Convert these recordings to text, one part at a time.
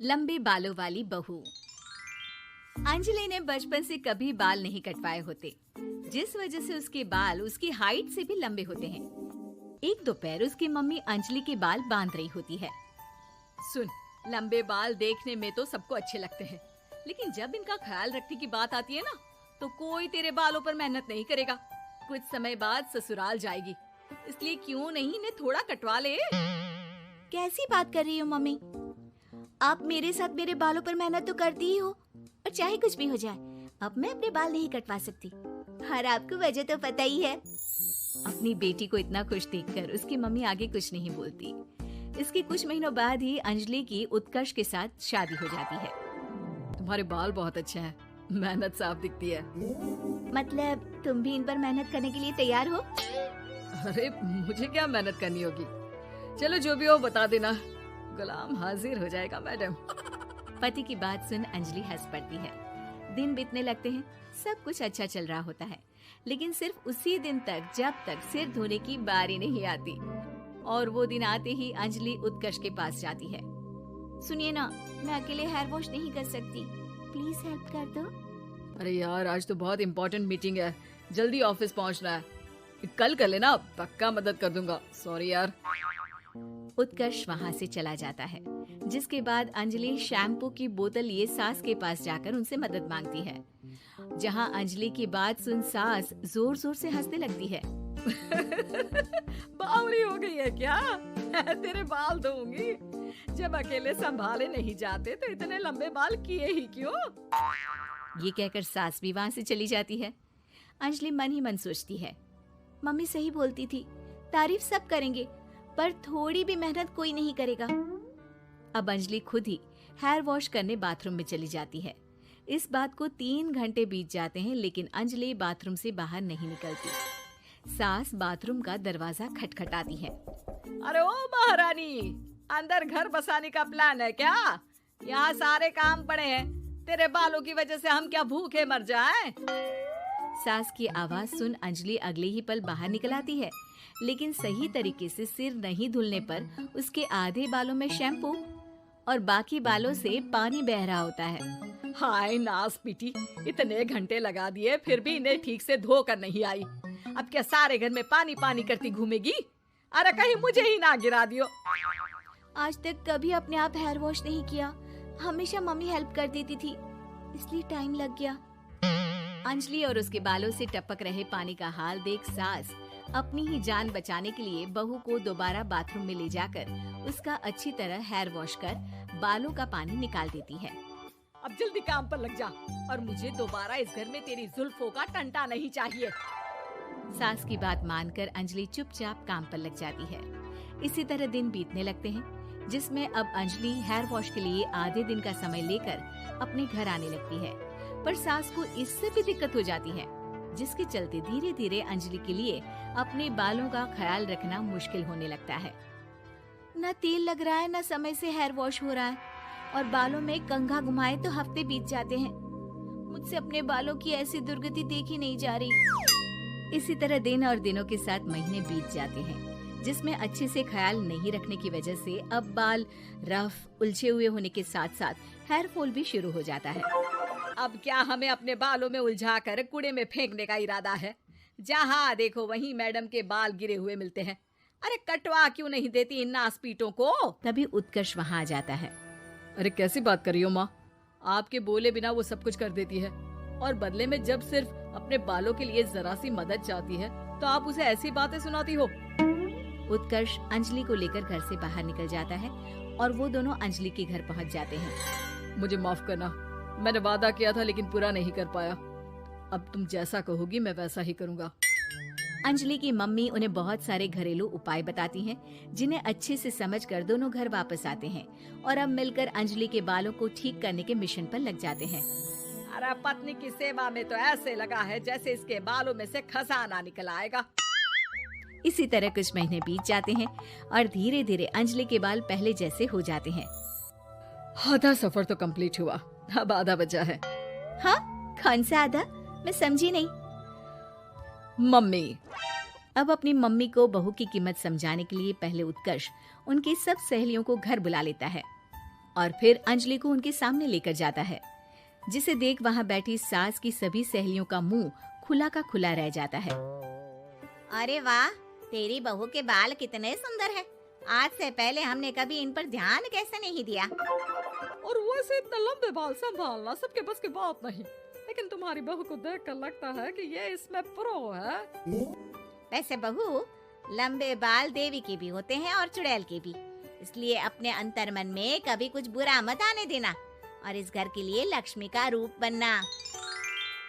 लंबे बालों वाली बहू। अंजलि ने बचपन से कभी बाल नहीं कटवाए होते, जिस वजह से उसके बाल उसकी हाइट से भी लंबे होते हैं। एक दोपहर उसकी मम्मी अंजलि के बाल बांध रही होती है। सुन, लंबे बाल देखने में तो सबको अच्छे लगते हैं, लेकिन जब इनका ख्याल रखने की बात आती है ना, तो कोई तेरे बालों पर मेहनत नहीं करेगा। कुछ समय बाद ससुराल जाएगी, इसलिए क्यों नहीं इन्हें थोड़ा कटवा ले। कैसी बात कर रही हो मम्मी? आप मेरे साथ मेरे बालों पर मेहनत तो करती ही हो, और चाहे कुछ भी हो जाए, अब मैं अपने बाल नहीं कटवा सकती। और आपको वजह तो पता ही है। अपनी बेटी को इतना खुश देखकर उसकी मम्मी आगे कुछ नहीं बोलती। इसके कुछ महीनों बाद ही अंजलि की उत्कर्ष के साथ शादी हो जाती है। तुम्हारे बाल बहुत अच्छे हैं, मेहनत साफ दिखती है। मतलब तुम भी इन पर मेहनत करने के लिए तैयार हो? अरे मुझे क्या मेहनत करनी होगी, चलो जो भी हो बता देना, गुलाम हाजिर हो जाएगा मैडम। पति की बात सुन अंजलि हंस पड़ती है। दिन बीतने लगते हैं, सब कुछ अच्छा चल रहा होता है, लेकिन सिर्फ उसी दिन तक जब तक सिर धोने की बारी नहीं आती। और वो दिन आते ही अंजलि उत्कर्ष के पास जाती है। सुनिए ना, मैं अकेले हेयर वॉश नहीं कर सकती, प्लीज हेल्प कर दो। अरे यार, आज तो बहुत इम्पोर्टेंट मीटिंग है, जल्दी ऑफिस पहुंचना है, कल कर लेना, पक्का मदद कर दूंगा। सॉरी यार। उत्कर्ष वहाँ से चला जाता है, जिसके बाद अंजलि शैम्पू की बोतल लिए सास के पास जाकर उनसे मदद मांगती है। जहाँ अंजलि की बात सुन सास जोर जोर से हंसने लगती है। बावली हो गई है क्या? तेरे बाल धोऊंगी, जब अकेले संभाले नहीं जाते तो इतने लंबे बाल किए ही क्यों? ये कहकर सास भी वहाँ से चली जाती है। अंजलि मन ही मन सोचती है, मम्मी सही बोलती थी, तारीफ सब करेंगे, पर थोड़ी भी मेहनत कोई नहीं करेगा। अब अंजलि खुद ही हेयर वॉश करने बाथरूम में चली जाती है। इस बात को 3 घंटे बीत जाते हैं, लेकिन अंजलि बाथरूम से बाहर नहीं निकलती। सास बाथरूम का दरवाजा खटखटाती है। अरे ओ महारानी, अंदर घर बसाने का प्लान है क्या? यहाँ सारे काम पड़े हैं, तेरे बालों की वजह से हम क्या भूखे मर जाएं? सास की आवाज सुन अंजलि अगले ही पल बाहर निकल आती है, लेकिन सही तरीके से सिर नहीं धुलने पर उसके आधे बालों में शैम्पू और बाकी बालों से पानी बह रहा होता है। हाय नास पीटी, इतने घंटे लगा दिए फिर भी इन्हें ठीक से धो कर नहीं आई। अब क्या सारे घर में पानी पानी करती घूमेगी? अरे कहीं मुझे ही ना गिरा दियो। आज तक कभी अपने आप हेयर वॉश नहीं किया, हमेशा मम्मी हेल्प कर देती थी, इसलिए टाइम लग गया। अंजलि और उसके बालों से टपक रहे पानी का हाल देख सास अपनी ही जान बचाने के लिए बहू को दोबारा बाथरूम में ले जाकर उसका अच्छी तरह हेयर वॉश कर बालों का पानी निकाल देती है। अब जल्दी काम पर लग जा, और मुझे दोबारा इस घर में तेरी जुल्फों का टंटा नहीं चाहिए। सास की बात मानकर अंजलि चुपचाप काम पर लग जाती है। इसी तरह दिन बीतने लगते हैं, जिसमें अब अंजलि हेयर वॉश के लिए आधे दिन का समय लेकर अपने घर आने लगती है। पर सास को इससे भी दिक्कत हो जाती है, जिसके चलते धीरे धीरे अंजलि के लिए अपने बालों का ख्याल रखना मुश्किल होने लगता है। न तेल लग रहा है, न समय से हेयर वॉश हो रहा है, और बालों में कंघा घुमाए तो हफ्ते बीत जाते हैं। मुझसे अपने बालों की ऐसी दुर्गति देखी नहीं जा रही। इसी तरह दिन और दिनों के साथ महीने बीत जाते हैं, जिसमें अच्छे से ख्याल नहीं रखने की वजह से अब बाल रफ उलझे हुए होने के साथ साथ हेयर फॉल भी शुरू हो जाता है। अब क्या हमें अपने बालों में उलझाकर कूड़े में फेंकने का इरादा है? जहाँ देखो वहीं मैडम के बाल गिरे हुए मिलते हैं। अरे कटवा क्यों नहीं देती इन नासपीटों को? तभी उत्कर्ष वहाँ आ जाता है। अरे कैसी बात कर रही हो माँ, आपके बोले बिना वो सब कुछ कर देती है, और बदले में जब सिर्फ अपने बालों के लिए जरा सी मदद चाहती है तो आप उसे ऐसी बातें सुनाती हो। उत्कर्ष अंजलि को लेकर घर से बाहर निकल जाता है और वो दोनों अंजलि के घर पहुँच जाते हैं। मुझे माफ करना, मैंने वादा किया था लेकिन पूरा नहीं कर पाया। अब तुम जैसा कहोगी मैं वैसा ही करूँगा। अंजलि की मम्मी उन्हें बहुत सारे घरेलू उपाय बताती हैं, जिन्हें अच्छे से समझकर दोनों घर वापस आते हैं और अब मिलकर अंजलि के बालों को ठीक करने के मिशन पर लग जाते हैं। अरे पत्नी की सेवा में तो ऐसे लगा है जैसे इसके बालों में से खजाना निकल आएगा। इसी तरह कुछ महीने बीत जाते हैं और धीरे धीरे अंजलि के बाल पहले जैसे हो जाते हैं। आधा सफर तो कंप्लीट हुआ, अब आधा बचा है। हाँ, कौन सा आधा? मैं समझी नहीं। मम्मी। अब अपनी मम्मी को बहू की कीमत समझाने के लिए पहले उत्कर्ष उनकी सब सहेलियों को घर बुला लेता है। और फिर अंजलि को उनके सामने लेकर जाता है, जिसे देख वहाँ बैठी सास की सभी सहेलियों का मुंह खुला का खुला रह जाता है। अरे वाह, तेरी बहू के बाल कितने सुंदर हैं। आज से पहले हमने कभी इन पर ध्यान कैसे नहीं दिया। और वैसे इतने लंबे बाल संभालना सबके बस की बात नहीं, लेकिन तुम्हारी बहू को देखकर लगता है कि ये इसमें प्रो है। वैसे बहू, लंबे बाल देवी के भी होते हैं और चुड़ैल के भी, इसलिए अपने अंतर्मन में कभी कुछ बुरा मत आने देना और इस घर के लिए लक्ष्मी का रूप बनना।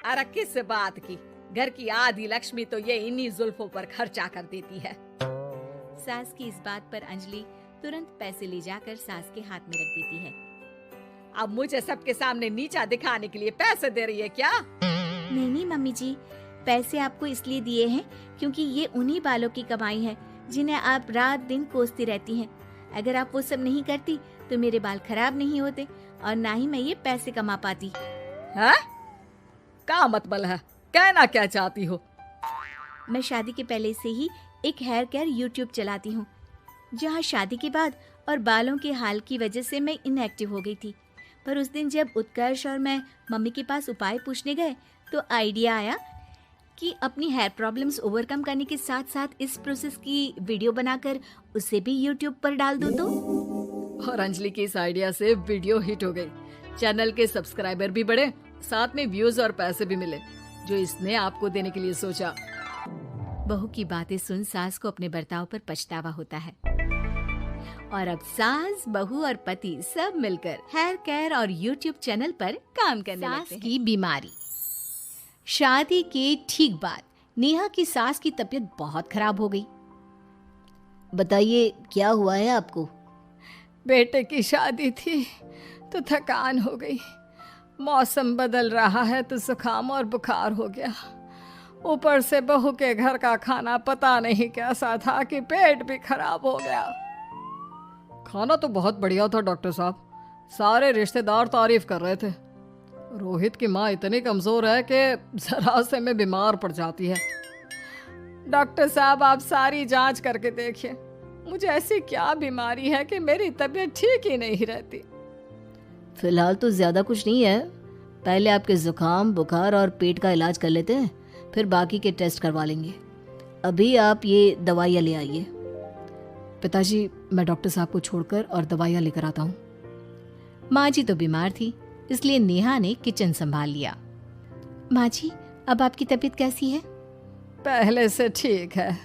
अरे किस बात की, घर की आधी लक्ष्मी तो ये इन्हीं जुल्फों पर खर्चा कर देती है। सास की इस बात पर अंजलि तुरंत पैसे ले जाकर सास के हाथ में रख देती है। अब मुझे सबके सामने नीचा दिखाने के लिए पैसे दे रही है क्या? नहीं नहीं मम्मी जी, पैसे आपको इसलिए दिए हैं क्योंकि ये उन्हीं बालों की कमाई है जिन्हें आप रात दिन कोसती रहती हैं। अगर आप वो सब नहीं करती तो मेरे बाल खराब नहीं होते और ना ही मैं ये पैसे कमा पाती। है? क्या मतलब है? कहना क्या चाहती हो? मैं शादी के पहले से ही एक हेयर केयर यूट्यूब चलाती हूँ, जहाँ शादी के बाद और बालों के हाल की वजह से मैं इनएक्टिव हो गई थी। पर उस दिन जब उत्कर्ष और मैं मम्मी के पास उपाय पूछने गए तो आइडिया आया कि अपनी हेयर प्रॉब्लम्स ओवरकम करने के साथ साथ इस प्रोसेस की वीडियो बनाकर उसे भी यूट्यूब पर डाल दूं तो। और अंजलि के इस आइडिया से वीडियो हिट हो गई, चैनल के सब्सक्राइबर भी बढ़े, साथ में व्यूज और पैसे भी मिले जो इसने आपको देने के लिए सोचा। बहू की बातें सुन सास को अपने बर्ताव पर पछतावा होता है और अब सास, बहू और पति सब मिलकर हेयर केयर और यूट्यूब चैनल पर काम करने लगते हैं। सास की बीमारी। शादी के ठीक बाद नेहा की सास की तबीयत बहुत खराब हो गई। बताइए क्या हुआ है आपको? बेटे की शादी थी तो थकान हो गई, मौसम बदल रहा है तो जुकाम और बुखार हो गया, ऊपर से बहू के घर का खाना पता नहीं कैसा था कि पेट भी खराब हो गया। खाना तो बहुत बढ़िया था डॉक्टर साहब, सारे रिश्तेदार तारीफ कर रहे थे। रोहित की माँ इतनी कमजोर है कि जरा से में बीमार पड़ जाती है। डॉक्टर साहब आप सारी जांच करके देखिए, मुझे ऐसी क्या बीमारी है कि मेरी तबीयत ठीक ही नहीं रहती। फिलहाल तो ज्यादा कुछ नहीं है, पहले आपके जुकाम, बुखार और पेट का इलाज कर लेते हैं, फिर बाकी के टेस्ट करवा लेंगे। अभी आप ये दवाइयाँ ले आइए। पिताजी, मैं डॉक्टर साहब को छोड़कर और दवाइयाँ लेकर आता हूँ। माँ जी तो बीमार थी, इसलिए नेहा ने किचन संभाल लिया। माँ जी, अब आपकी तबीयत कैसी है? पहले से ठीक है।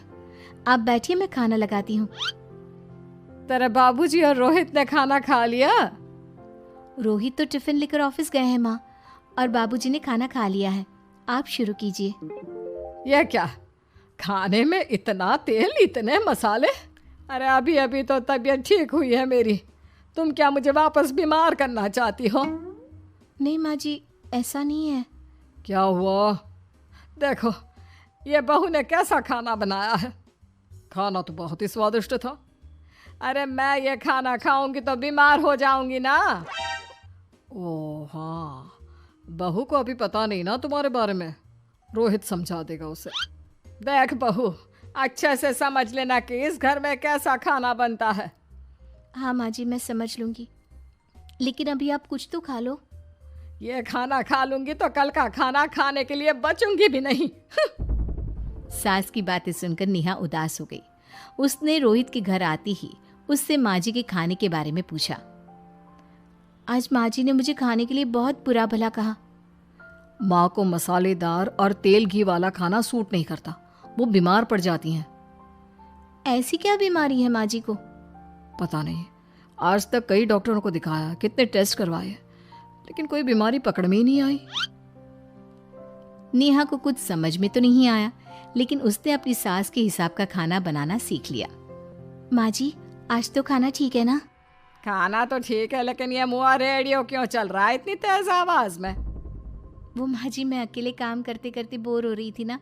आप बैठिए, मैं खाना लगाती हूँ। तेरे बाबूजी और रोहित ने खाना खा लिया? रोहित तो टिफिन लेकर ऑफिस गए हैं माँ, और बाबूजी ने खाना खा लिया है। आप शुरू कीजिए। यह क्या, खाने में इतना तेल, इतने मसाले? अरे अभी अभी तो तबीयत ठीक हुई है मेरी, तुम क्या मुझे वापस बीमार करना चाहती हो? नहीं माँ जी, ऐसा नहीं है। क्या हुआ? देखो ये बहू ने कैसा खाना बनाया है। खाना तो बहुत ही स्वादिष्ट था। अरे मैं ये खाना खाऊंगी तो बीमार हो जाऊंगी ना। ओह हाँ, बहू को अभी पता नहीं ना तुम्हारे बारे में, रोहित समझा देगा उसे। देख बहू, अच्छे से समझ लेना कि इस घर में कैसा खाना बनता है। हाँ माँ जी, मैं समझ लूंगी, लेकिन अभी आप कुछ तो खा लो। ये खाना खा लूंगी तो कल का खाना खाने के लिए बचूंगी भी नहीं। सास की बातें सुनकर नेहा उदास हो गई। उसने रोहित के घर आती ही उससे माँ जी के खाने के बारे में पूछा। आज माँ जी ने मुझे खाने के लिए बहुत बुरा भला कहा। माँ को मसालेदार और तेल घी वाला खाना सूट नहीं करता, वो बीमार पड़ जाती हैं। ऐसी क्या बीमारी है माँ जी को? पता नहीं, आज तक कई डॉक्टरों को दिखाया, कितने टेस्ट करवाए, लेकिन कोई बीमारी पकड़ में ही नहीं आई। नेहा को कुछ समझ में तो नहीं आया, लेकिन उसने अपनी सास के हिसाब का खाना बनाना सीख लिया। माँ जी, आज तो खाना ठीक है ना? खाना तो ठीक है, लेकिन ये मुआ रेडियो क्यों चल रहा है इतनी तेज आवाज में? वो माँ जी, मैं अकेले काम करते करते बोर हो रही थी ना,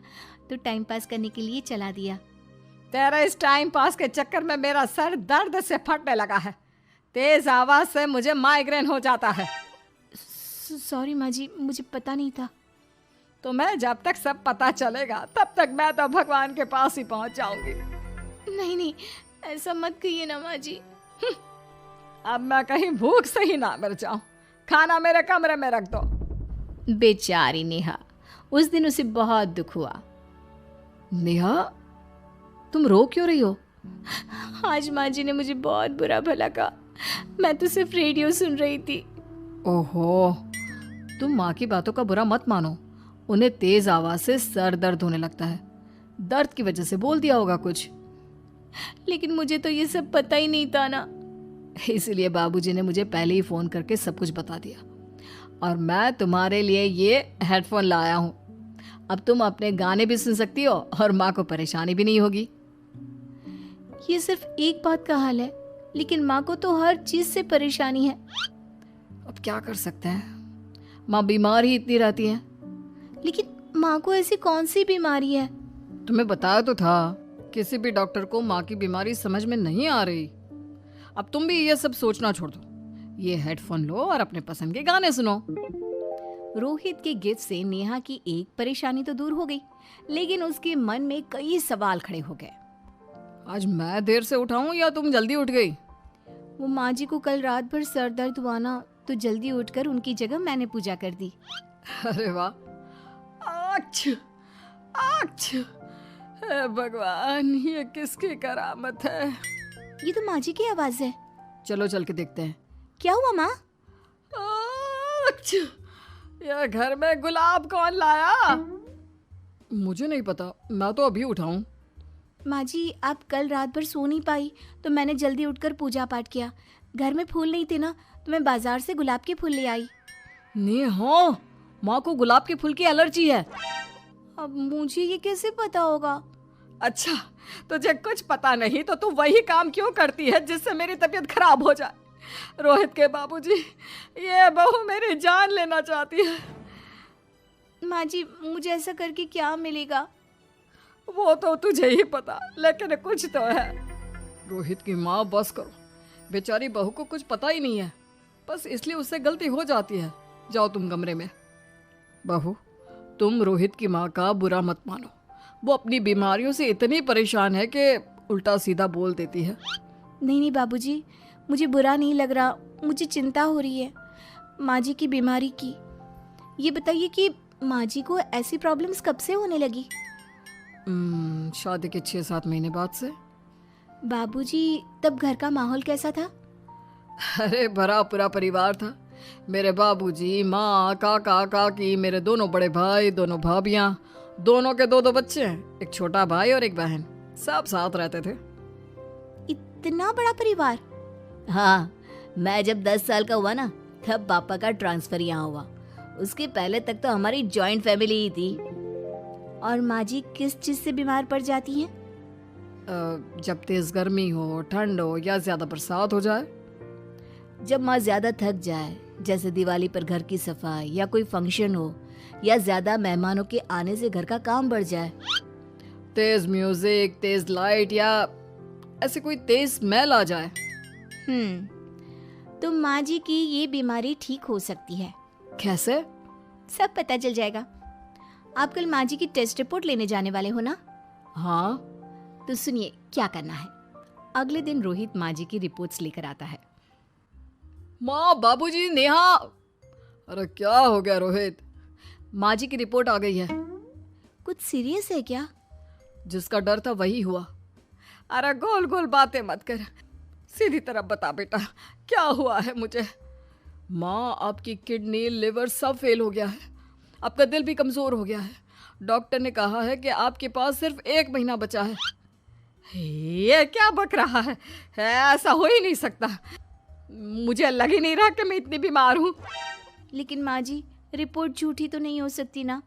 तो टाइम पास करने के लिए चला दिया। तेरा इस टाइम पास के चक्कर में मेरा सर दर्द से फटने लगा है। तेज आवाज से मुझे माइग्रेन हो जाता है। सॉरी माँ जी, मुझे पता नहीं था। तुम्हें जब तक सब पता चलेगा तब तक मैं तो भगवान के पास ही पहुंच जाऊंगी। नहीं नहीं, ऐसा मत कहिए ना माँ जी। अब मैं कहीं भूख से ही ना मर जाऊं। खाना मेरे कमरे में रख दो। बेचारी नेहा, उस दिन उसे बहुत दुख हुआ। नेहा, तुम रो क्यों रही हो? आज माँ जी ने मुझे बहुत बुरा भला कहा। मैं तो सिर्फ रेडियो सुन रही थी। ओहो, तुम माँ की बातों का बुरा मत मानो। उन्हें तेज आवाज से सर दर्द होने लगता है। दर्द की वजह से बोल दिया होगा कुछ। लेकिन मुझे तो ये सब पता ही नहीं था ना। इसीलिए बाबूजी ने मुझे पहले ही फोन करके सब कुछ बता दिया, और मैं तुम्हारे लिए ये हेडफोन लाया हूँ। अब तुम अपने गाने भी सुन सकती हो और माँ को परेशानी भी नहीं होगी। ये सिर्फ एक बात का हाल है, लेकिन माँ को तो हर चीज से परेशानी है। अब क्या कर सकते हैं, माँ बीमार ही इतनी रहती है। लेकिन माँ को ऐसी कौन सी बीमारी है? तुम्हें बताया तो था, किसी भी डॉक्टर को माँ की बीमारी समझ में नहीं आ रही। अब तुम भी ये सब सोचना छोड़ दो, ये हेडफोन लो और अपने पसंद के गाने सुनो। रोहित के गिफ्ट से नेहा की एक परेशानी तो दूर हो गई, लेकिन उसके मन में कई सवाल खड़े हो गए। आज मैं देर से उठाऊं या तुम जल्दी उठ गई? वो माँ जी को कल रात भर सर दर्द हुआ ना, तो जल्दी उठकर उनकी जगह मैंने पूजा कर दी। अरे वाह, आछ, आछ। हे भगवान, ये किसकी करामत है? ये तो माँ जी की आवाज है। चलो चल के देखते हैं। क्या हुआ माँ? आछ, ये घर में गुलाब कौन लाया? मुझे नहीं पता, मैं तो अभी उठाऊं। माँ जी, आप कल रात भर सो नहीं पाई, तो मैंने जल्दी उठकर पूजा पाठ किया। घर में फूल नहीं थे ना, तो मैं बाजार से गुलाब के फूल ले आई। नेहा, माँ को गुलाब के फूल की एलर्जी है। अब मुझे ये कैसे पता होगा? अच्छा, तुझे कुछ पता नहीं तो तू वही काम क्यों करती है जिससे मेरी तबीयत खराब हो जाए? रोहित के बाबूजी, ये बहू मेरी जान लेना चाहती है। माँ जी, मुझे ऐसा करके क्या मिलेगा? वो तो तुझे ही पता, लेकिन कुछ तो है। रोहित की माँ, बस करो। बेचारी बहू को कुछ पता ही नहीं है, बस इसलिए उससे गलती हो जाती है। जाओ तुम कमरे में। बहू, तुम रोहित की माँ का बुरा मत मानो। वो अपनी बीमारियों से इतनी परेशान है कि उल्टा सीधा बोल देती है। नहीं नहीं बाबूजी, मुझे बुरा नहीं लग रहा, मुझे चिंता हो रही है माँ जी की बीमारी की। ये बताइए कि माँ जी को ऐसी प्रॉब्लम्स कब से होने लगी? शादी के 6-7 महीने बाद से। बाबूजी, तब घर का माहौल कैसा था? अरे भरा पूरा परिवार था। मेरे बाबूजी, माँ, काका, काकी, मेरे दोनों बड़े भाई, दोनों भाभियाँ, दोनों के 2-2 बच्चे हैं, एक छोटा भाई और एक बहन। सब साथ रहते थे। इतना बड़ा परिवार? हाँ, मैं जब 10 साल का हुआ ना, तब पापा का ट्रांसफर यहाँ हुआ। उसके पहले तक तो हमारी जॉइंट फैमिली ही थी। और माँ जी किस चीज से बीमार पड़ जाती हैं? जब तेज गर्मी हो, ठंड हो या ज्यादा बरसात हो जाए। जब माँ ज्यादा थक जाए, जैसे दिवाली पर घर की सफाई या कोई फंक्शन हो, या ज्यादा मेहमानों के आने से घर का काम बढ़ जाए। तेज म्यूजिक, तेज लाइट या ऐसे कोई तेज स्मेल आ जाए। तो माँ जी की ये बीमारी ठीक हो सकती है। कैसे? सब पता चल जाएगा। आप कल माँ जी की टेस्ट रिपोर्ट लेने जाने वाले हो ना? हाँ। तो सुनिए क्या करना है। अगले दिन रोहित माँ जी की रिपोर्ट्स लेकर आता है। माँ, बाबूजी, नेहा। अरे क्या हो गया रोहित? माँ जी की रिपोर्ट आ गई है। कुछ सीरियस है क्या? जिसका डर था वही हुआ। अरे गोल गोल बातें मत कर, सीधी तरफ बता बेटा, क्या हुआ है मुझे? माँ, आपकी किडनी, लिवर सब फेल हो गया है। आपका दिल भी कमजोर हो गया है। डॉक्टर ने कहा है कि आपके पास सिर्फ 1 महीना बचा है। ये क्या बक रहा है? ऐसा हो ही नहीं सकता। मुझे लग ही नहीं रहा कि मैं इतनी बीमार हूँ। लेकिन माँ जी, रिपोर्ट झूठी तो नहीं हो सकती ना?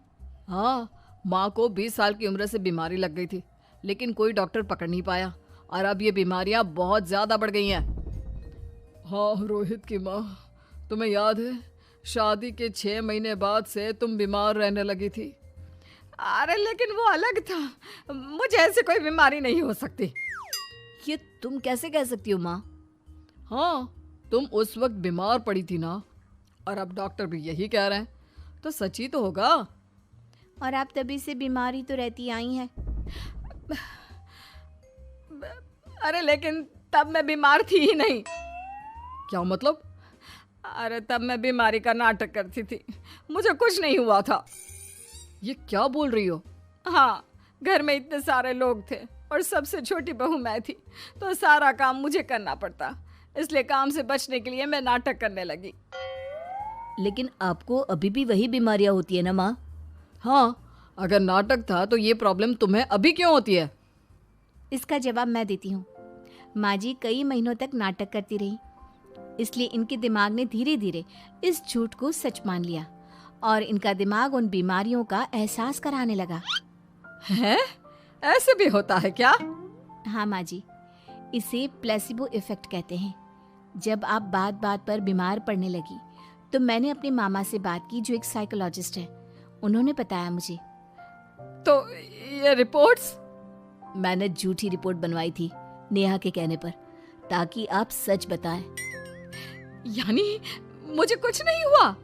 हाँ, माँ को 20 साल की उम्र से बीमारी लग गई थी, लेकिन कोई डॉक्टर पकड़ नहीं पाया, और अब ये बीमारियां बहुत ज्यादा बढ़ गई हैं। हाँ रोहित की माँ, तुम्हें याद है शादी के 6 महीने बाद से तुम बीमार रहने लगी थी। अरे लेकिन वो अलग था, मुझे ऐसी कोई बीमारी नहीं हो सकती। ये तुम कैसे कह सकती हो माँ? हाँ, तुम उस वक्त बीमार पड़ी थी ना, और अब डॉक्टर भी यही कह रहे हैं, तो सच ही तो होगा। और आप तभी से बीमारी तो रहती आई हैं। अरे लेकिन तब मैं बीमार थी ही नहीं। क्या मतलब? अरे तब मैं बीमारी का नाटक करती थी, मुझे कुछ नहीं हुआ था। ये क्या बोल रही हो? हाँ, घर में इतने सारे लोग थे और सबसे छोटी बहू मैं थी, तो सारा काम मुझे करना पड़ता, इसलिए काम से बचने के लिए मैं नाटक करने लगी। लेकिन आपको अभी भी वही बीमारियां होती है ना माँ? हाँ, अगर नाटक था तो ये प्रॉब्लम तुम्हें अभी क्यों होती है? इसका जवाब मैं देती हूँ। माँ जी कई महीनों तक नाटक करती रही, इसलिए इनके दिमाग ने धीरे धीरे इस झूठ को सच मान लिया और इनका दिमाग उन बीमारियों का एहसास कराने लगा। हैं? ऐसे भी होता है क्या? हाँ माँ जी, इसे प्लेसिबो इफेक्ट कहते हैं। जब आप बात बात पर बीमार पड़ने लगी तो मैंने अपने मामा से बात की जो एक साइकोलॉजिस्ट है। उन्होंने बताया मुझे। तो ये रिपोर्ट्स? मैंने झूठी रिपोर्ट बनवाई थी नेहा के कहने पर, ताकि आप सच बताएं। यानी मुझे कुछ नहीं हुआ?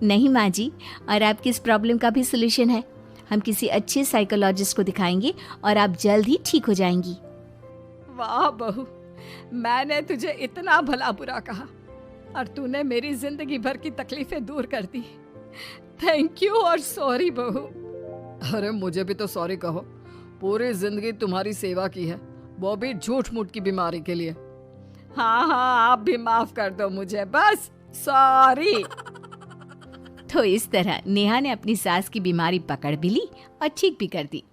नहीं माँ जी, और आपकी इस प्रॉब्लम का भी सोल्यूशन है। हम किसी अच्छे साइकोलॉजिस्ट को दिखाएंगे और आप जल्द ही ठीक हो जाएंगी। वाह बहू, मैंने तुझे इतना भला बुरा कहा और तूने मेरी जिंदगी भर की तकलीफें दूर कर दी। थैंक यू और सॉरी बहू। अरे मुझे भी तो सॉरी कहो, पूरी जिंदगी तुम्हारी सेवा की है, वो भी झूठ मूठ की बीमारी के लिए। हाँ हाँ, आप भी माफ कर दो मुझे, बस सॉरी। तो इस तरह नेहा ने अपनी सास की बीमारी पकड़ भी ली और ठीक भी कर दी।